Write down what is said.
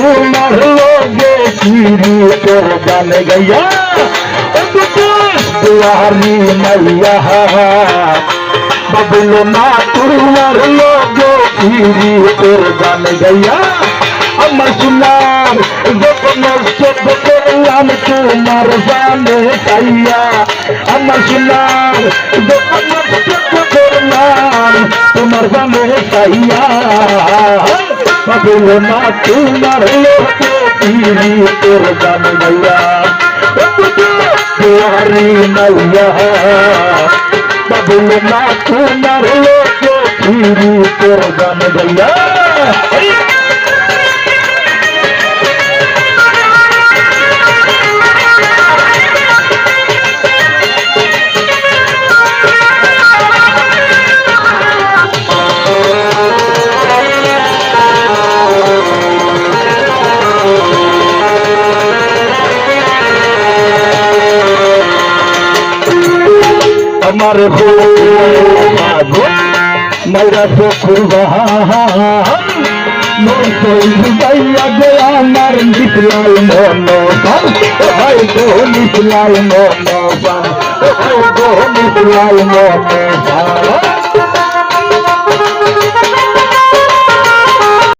তোমার লগে চিরি তোর গান গাইয়া দুয়ারি মাইয়া বাবলো না তোমার লগে চিরি তোর গান গাইয়া আমার সোনার যখন সব করলাম তোমার জানে খাইয়া আমার সোনার যখন সব করলাম তোমার জানে খাইয়া বাবলো না তোমার লোকে পিরি তোর গান গাইয়া দুয়ারি মাইয়া বাবলো না তোমার লোকে পিরি তোর গান গাইয়া আমার মাইরা চোখুর বাহান গাইয়া গে আমার নিচলাই মন ভাই গো নিচলাই মন ভাই গো নিচলাই মন